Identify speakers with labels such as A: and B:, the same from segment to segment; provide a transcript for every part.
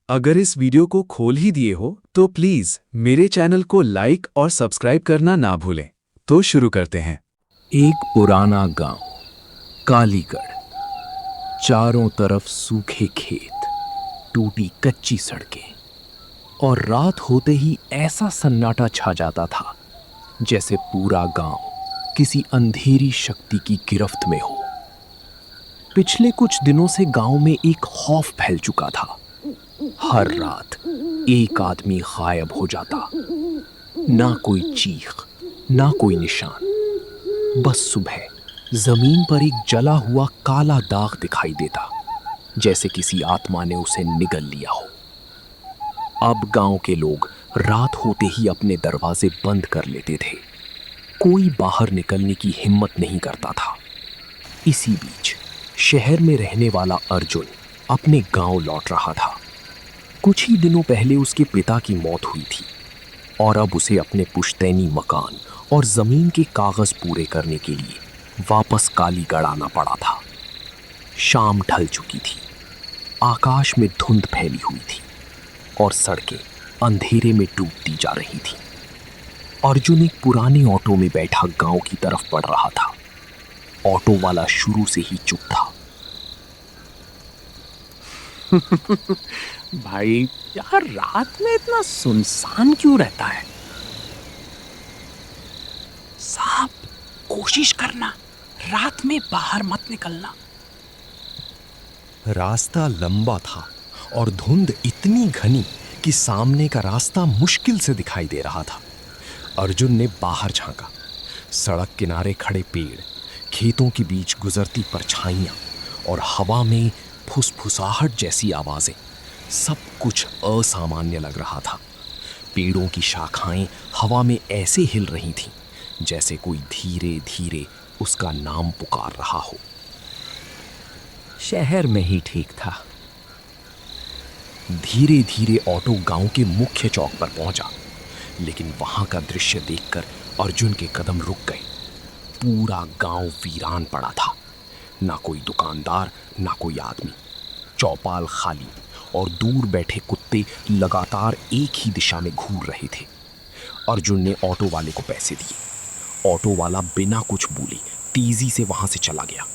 A: अगर इस वीडियो को खोल ही दिए हो तो प्लीज मेरे चैनल को लाइक और सब्सक्राइब करना ना भूलें। तो शुरू करते हैं।
B: एक पुराना गांव, कालीगढ़। चारों तरफ सूखे खेत, टूटी कच्ची सड़कें, और रात होते ही ऐसा सन्नाटा छा जाता था जैसे पूरा गांव किसी अंधेरी शक्ति की गिरफ्त में हो। पिछले कुछ दिनों से गांव में एक खौफ फैल चुका था। हर रात एक आदमी गायब हो जाता, ना कोई चीख, ना कोई निशान। बस सुबह जमीन पर एक जला हुआ काला दाग दिखाई देता, जैसे किसी आत्मा ने उसे निगल लिया हो। अब गांव के लोग रात होते ही अपने दरवाजे बंद कर लेते थे। कोई बाहर निकलने की हिम्मत नहीं करता था। इसी बीच शहर में रहने वाला अर्जुन अपने गांव लौट रहा था। कुछ ही दिनों पहले उसके पिता की मौत हुई थी और अब उसे अपने पुश्तैनी मकान और जमीन के कागज पूरे करने के लिए वापस कालीगढ़ आना पड़ा था। शाम ढल चुकी थी, आकाश में धुंध फैली हुई थी और सड़कें अंधेरे में डूबती जा रही थी। अर्जुन एक पुराने ऑटो में बैठा गांव की तरफ बढ़ रहा था। ऑटो वाला शुरू से ही चुप था।
C: भाई यार, रात में इतना सुनसान क्यों रहता है? साहब, कोशिश करना रात में बाहर मत निकलना।
B: रास्ता लंबा था और धुंध इतनी घनी कि सामने का रास्ता मुश्किल से दिखाई दे रहा था। अर्जुन ने बाहर झांका। सड़क किनारे खड़े पेड़, खेतों के बीच गुजरती परछाइयां और हवा में फुसफुसाहट जैसी आवाजें, सब कुछ असामान्य लग रहा था। पेड़ों की शाखाएं हवा में ऐसे हिल रही थीं जैसे कोई धीरे धीरे उसका नाम पुकार रहा हो।
C: शहर में ही ठीक था।
B: धीरे धीरे ऑटो गांव के मुख्य चौक पर पहुंचा, लेकिन वहां का दृश्य देखकर अर्जुन के कदम रुक गए। पूरा गांव वीरान पड़ा था। ना कोई दुकानदार, ना कोई आदमी। चौपाल खाली और दूर बैठे कुत्ते लगातार एक ही दिशा में घूर रहे थे। अर्जुन ने ऑटो वाले को पैसे दिए। ऑटो वाला बिना कुछ बोले तेजी से वहां से चला गया।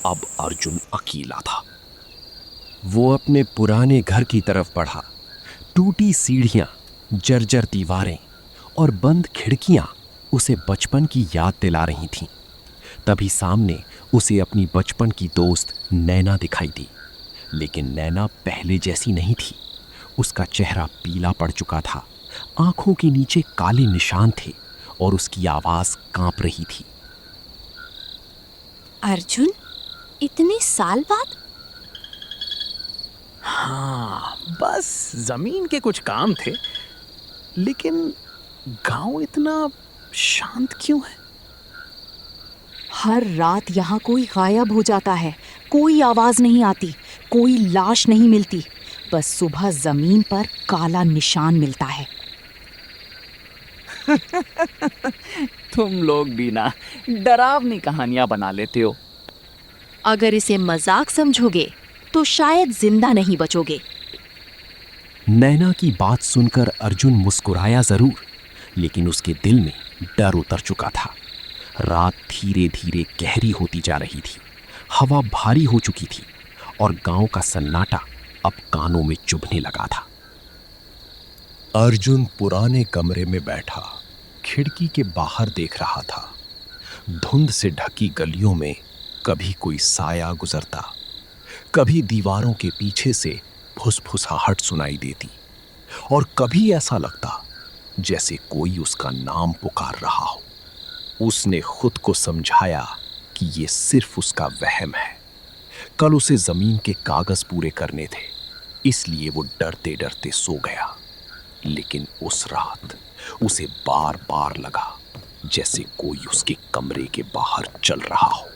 B: अब अर्जुन अकेला था। वो अपने पुराने घर की तरफ बढ़ा। टूटी सीढ़ियां, जर्जर दीवारें और बंद खिड़कियां उसे बचपन की याद दिला रही थीं। तभी सामने उसे अपनी बचपन की दोस्त नैना दिखाई दी। लेकिन नैना पहले जैसी नहीं थी। उसका चेहरा पीला पड़ चुका था, आंखों के नीचे काले निशान थे और उसकी आवाज कांप रही थी।
D: अर्जुन, इतने साल बाद?
C: हाँ, बस जमीन के कुछ काम थे। लेकिन गांव इतना शांत क्यों है?
D: हर रात यहाँ कोई गायब हो जाता है। कोई आवाज नहीं आती, कोई लाश नहीं मिलती। बस सुबह जमीन पर काला निशान मिलता है।
C: तुम लोग भी ना डरावनी कहानियां बना लेते हो।
D: अगर इसे मजाक समझोगे तो शायद जिंदा नहीं बचोगे।
B: नैना की बात सुनकर अर्जुन मुस्कुराया जरूर, लेकिन उसके दिल में डर उतर चुका था। रात धीरे धीरे गहरी होती जा रही थी। हवा भारी हो चुकी थी और गांव का सन्नाटा अब कानों में चुभने लगा था। अर्जुन पुराने कमरे में बैठा खिड़की के बाहर देख रहा था। धुंध से ढकी गलियों में कभी कोई साया गुजरता, कभी दीवारों के पीछे से फुसफुसाहट सुनाई देती और कभी ऐसा लगता जैसे कोई उसका नाम पुकार रहा हो। उसने खुद को समझाया कि ये सिर्फ उसका वहम है। कल उसे जमीन के कागज पूरे करने थे, इसलिए वो डरते डरते सो गया। लेकिन उस रात उसे बार बार लगा जैसे कोई उसके कमरे के बाहर चल रहा हो।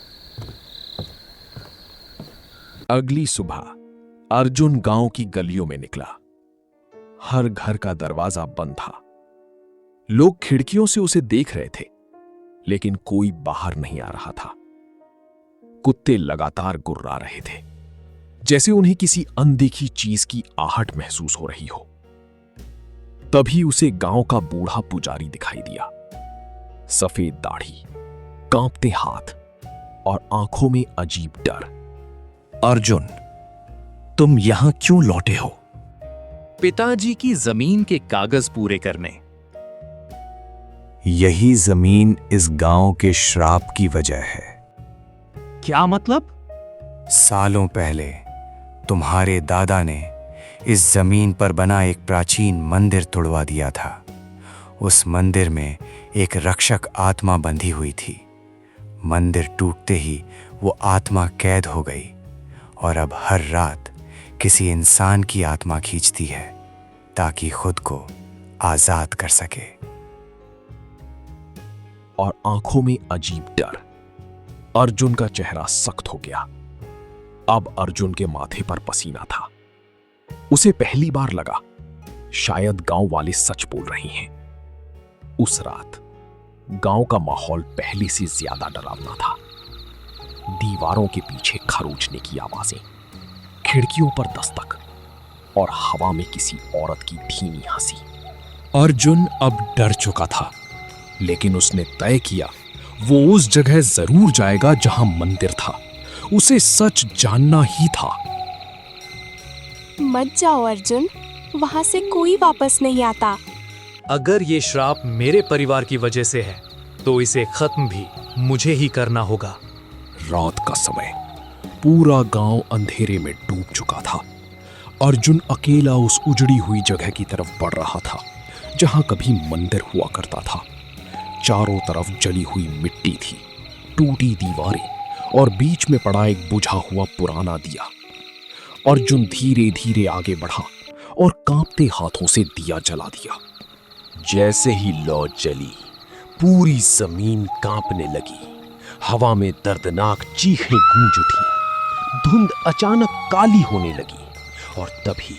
A: अगली सुबह अर्जुन गांव की गलियों में निकला। हर घर का दरवाजा बंद था। लोग खिड़कियों से उसे देख रहे थे, लेकिन कोई बाहर नहीं आ रहा था। कुत्ते लगातार गुर्रा रहे थे, जैसे उन्हें किसी अनदेखी चीज की आहट महसूस हो रही हो। तभी उसे गांव का बूढ़ा पुजारी दिखाई दिया। सफेद दाढ़ी, कांपते हाथ और आंखों में अजीब डर।
E: अर्जुन, तुम यहां क्यों लौटे हो?
C: पिताजी की जमीन के कागज पूरे करने।
E: यही जमीन इस गांव के श्राप की वजह है।
C: क्या मतलब?
E: सालों पहले तुम्हारे दादा ने इस जमीन पर बना एक प्राचीन मंदिर तोड़वा दिया था। उस मंदिर में एक रक्षक आत्मा बंधी हुई थी। मंदिर टूटते ही वो आत्मा कैद हो गई और अब हर रात किसी इंसान की आत्मा खींचती है ताकि खुद को आजाद कर सके।
A: और आंखों में अजीब डर। अर्जुन का चेहरा सख्त हो गया। अब अर्जुन के माथे पर पसीना था। उसे पहली बार लगा शायद गांव वाले सच बोल रहे हैं। उस रात गांव का माहौल पहले से ज्यादा डरावना था। दीवारों के पीछे खरोंचने की आवाजें, खिड़कियों पर दस्तक और हवा में किसी औरत की धीमी हंसी। अर्जुन अब डर चुका था, लेकिन उसने तय किया वो उस जगह जरूर जाएगा जहां मंदिर था। उसे सच जानना ही था।
F: मत जाओ अर्जुन, वहां से कोई वापस नहीं आता।
B: अगर ये श्राप मेरे परिवार की वजह से है तो इसे खत्म भी मुझे ही करना होगा।
A: रात का समय, पूरा गांव अंधेरे में डूब चुका था। अर्जुन अकेला उस उजड़ी हुई जगह की तरफ बढ़ रहा था जहां कभी मंदिर हुआ करता था। चारों तरफ जली हुई मिट्टी थी, टूटी दीवारें और बीच में पड़ा एक बुझा हुआ पुराना दिया। अर्जुन धीरे धीरे आगे बढ़ा और कांपते हाथों से दिया जला दिया।
G: जैसे ही लौ जली, पूरी जमीन कांपने लगी। हवा में दर्दनाक चीखें गूंज उठी। धुंध अचानक काली होने लगी और तभी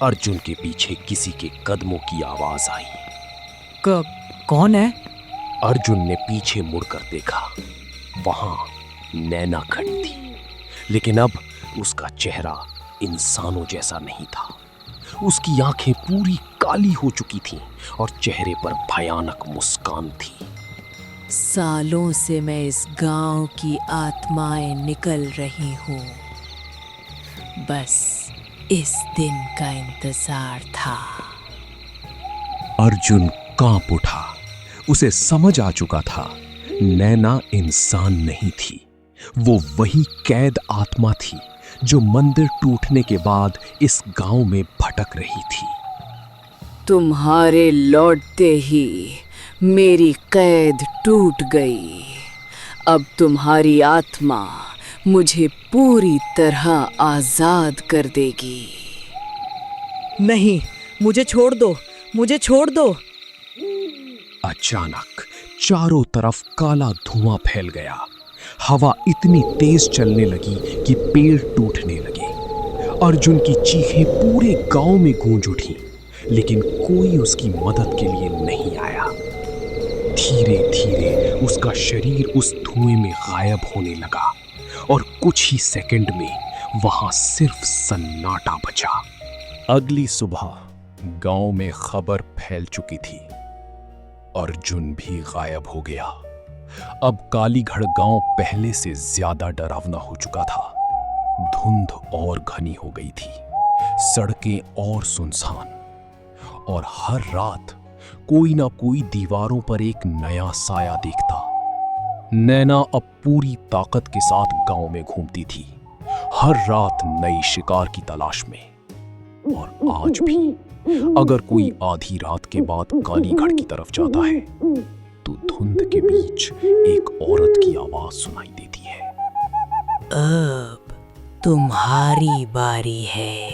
G: अर्जुन के पीछे किसी के कदमों की आवाज आई।
D: कौन है?
G: अर्जुन ने पीछे मुड़कर देखा। वहां नैना खड़ी थी, लेकिन अब उसका चेहरा इंसानों जैसा नहीं था। उसकी आंखें पूरी काली हो चुकी थीं और चेहरे पर भयानक मुस्कान थी।
H: सालों से मैं इस गांव की आत्माएं निकल रही हूँ। बस इस दिन का इंतजार था।
A: अर्जुन कांप उठा। उसे समझ आ चुका था नैना इंसान नहीं थी, वो वही कैद आत्मा थी जो मंदिर टूटने के बाद इस गांव में भटक रही थी।
H: तुम्हारे लौटते ही मेरी कैद टूट गई। अब तुम्हारी आत्मा मुझे पूरी तरह आजाद कर देगी।
I: नहीं, मुझे छोड़ दो, मुझे छोड़ दो।
A: अचानक चारों तरफ काला धुआं फैल गया। हवा इतनी तेज चलने लगी कि पेड़ टूटने लगे। अर्जुन की चीखें पूरे गांव में गूंज उठी, लेकिन कोई उसकी मदद के लिए नहीं आया। धीरे धीरे उसका शरीर उस धुएं में गायब होने लगा और कुछ ही सेकंड में वहां सिर्फ सन्नाटा बचा। अगली सुबह गांव में खबर फैल चुकी थी, अर्जुन भी गायब हो गया। अब कालीगढ़ गांव पहले से ज्यादा डरावना हो चुका था। धुंध और घनी हो गई थी, सड़कें और सुनसान, और हर रात कोई ना कोई दीवारों पर एक नया साया देखता। नैना अब पूरी ताकत के साथ गांव में घूमती थी, हर रात नई शिकार की तलाश में। और आज भी अगर कोई आधी रात के बाद कालीगढ़ की तरफ जाता है तो धुंध के बीच एक औरत की आवाज सुनाई देती है।
H: अब तुम्हारी बारी है।